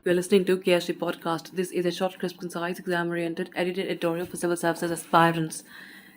You're listening to KSG podcast. This is a short, crisp, concise, exam-oriented, edited editorial for civil services aspirants.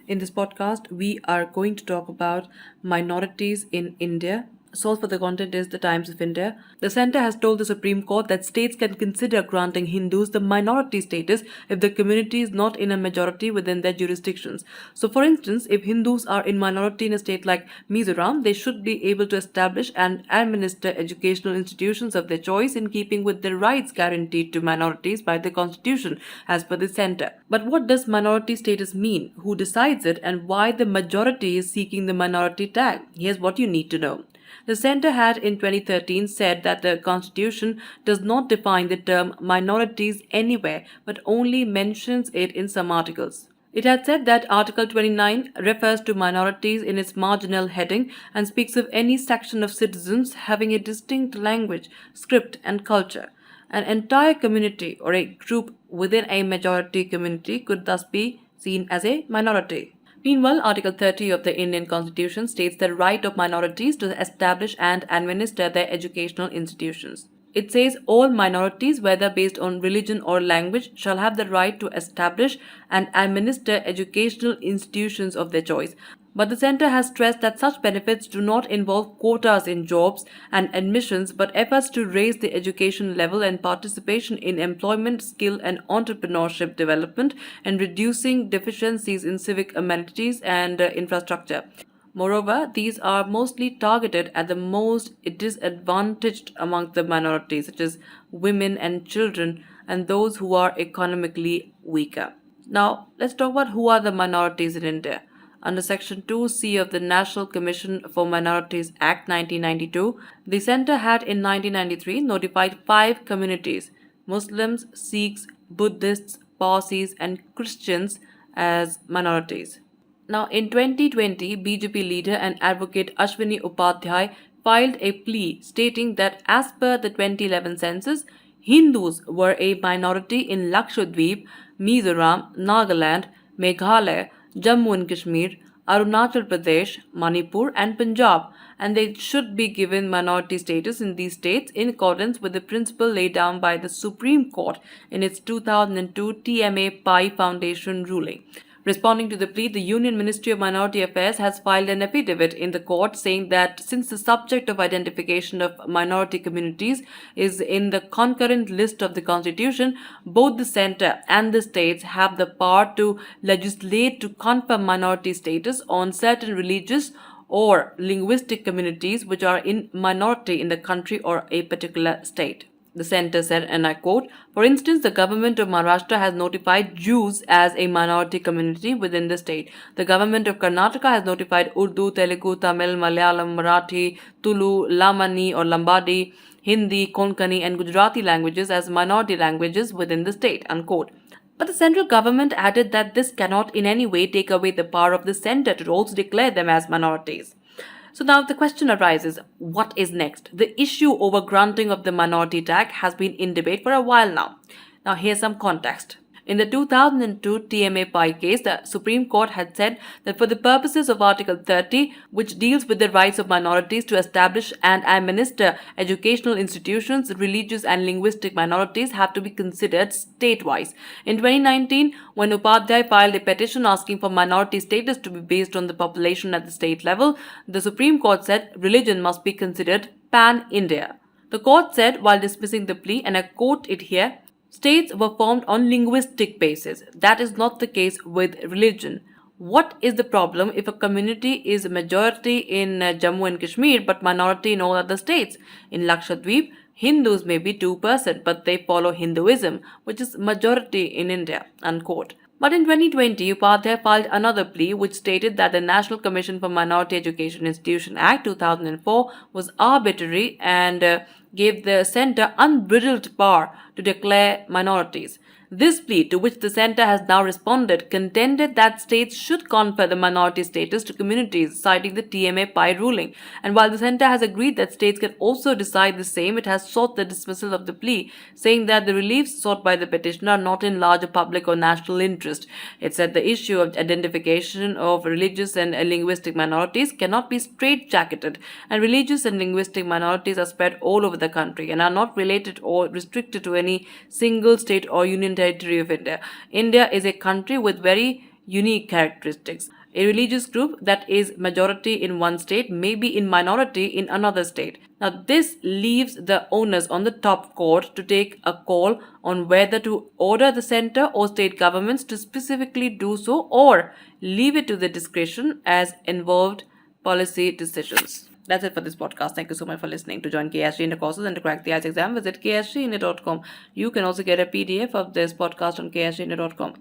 In this podcast, we are going to talk about minorities in India. Source for the content is The Times of India. The centre has told the Supreme Court that states can consider granting Hindus the minority status if the community is not in a majority within their jurisdictions. So, for instance, if Hindus are in minority in a state like Mizoram, they should be able to establish and administer educational institutions of their choice in keeping with the rights guaranteed to minorities by the Constitution, as per the centre. But what does minority status mean? Who decides it? And why the majority is seeking the minority tag? Here's what you need to know. The centre had in 2013 said that the Constitution does not define the term minorities anywhere but only mentions it in some articles. It had said that Article 29 refers to minorities in its marginal heading and speaks of any section of citizens having a distinct language, script, and culture. An entire community or a group within a majority community could thus be seen as a minority. Meanwhile, Article 30 of the Indian Constitution states the right of minorities to establish and administer their educational institutions. It says all minorities, whether based on religion or language, shall have the right to establish and administer educational institutions of their choice. But the centre has stressed that such benefits do not involve quotas in jobs and admissions, but efforts to raise the education level and participation in employment, skill, and entrepreneurship development, and reducing deficiencies in civic amenities and infrastructure. Moreover, these are mostly targeted at the most disadvantaged among the minorities, such as women and children, and those who are economically weaker. Now, let's talk about who are the minorities in India. Under Section 2C of the National Commission for Minorities Act 1992, the centre had in 1993 notified 5 communities: Muslims, Sikhs, Buddhists, Parsis, and Christians as minorities. Now, in 2020, BJP leader and advocate Ashwini Upadhyay filed a plea stating that as per the 2011 census, Hindus were a minority in Lakshadweep, Mizoram, Nagaland, Meghalaya, Jammu and Kashmir, Arunachal Pradesh, Manipur, and Punjab, and they should be given minority status in these states in accordance with the principle laid down by the Supreme Court in its 2002 TMA Pai Foundation ruling. Responding to the plea, the Union Ministry of Minority Affairs has filed an affidavit in the court saying that since the subject of identification of minority communities is in the concurrent list of the Constitution, both the centre and the states have the power to legislate to confer minority status on certain religious or linguistic communities which are in minority in the country or a particular state. The centre said, and I quote, "For instance, the government of Maharashtra has notified Jews as a minority community within the state. The government of Karnataka has notified Urdu, Telugu, Tamil, Malayalam, Marathi, Tulu, Lamani or Lambadi, Hindi, Konkani, and Gujarati languages as minority languages within the state," unquote. But the central government added that this cannot in any way take away the power of the centre to also declare them as minorities. So now the question arises, what is next? The issue over granting of the minority tag has been in debate for a while now. Now here's some context. In the 2002 TMA Pai case, the Supreme Court had said that for the purposes of Article 30, which deals with the rights of minorities to establish and administer educational institutions, religious and linguistic minorities have to be considered state-wise. In 2019, when Upadhyay filed a petition asking for minority status to be based on the population at the state level, the Supreme Court said religion must be considered pan-India. The court said, while dismissing the plea, and I quote it here, "States were formed on linguistic basis. That is not the case with religion. What is the problem if a community is a majority in Jammu and Kashmir but minority in all other states? In Lakshadweep, Hindus may be 2%, but they follow Hinduism, which is majority in India," unquote. But in 2020, Upadhyay filed another plea which stated that the National Commission for Minority Education Institution Act 2004 was arbitrary and gave the centre unbridled power to declare minorities. This plea, to which the centre has now responded, contended that states should confer the minority status to communities, citing the TMA Pi ruling. And while the centre has agreed that states can also decide the same, it has sought the dismissal of the plea, saying that the reliefs sought by the petitioner are not in larger public or national interest. It said the issue of identification of religious and linguistic minorities cannot be straitjacketed, and religious and linguistic minorities are spread all over the country and are not related or restricted to any single state or union territory of India. India is a country with very unique characteristics. A religious group that is majority in one state may be in minority in another state. Now, this leaves the onus on the top court to take a call on whether to order the centre or state governments to specifically do so, or leave it to the discretion as involved policy decisions. That's it for this podcast. Thank you so much for listening. To join KSG in the courses and to crack the IELTS exam, visit ksgindia.com. You can also get a PDF of this podcast on ksgindia.com.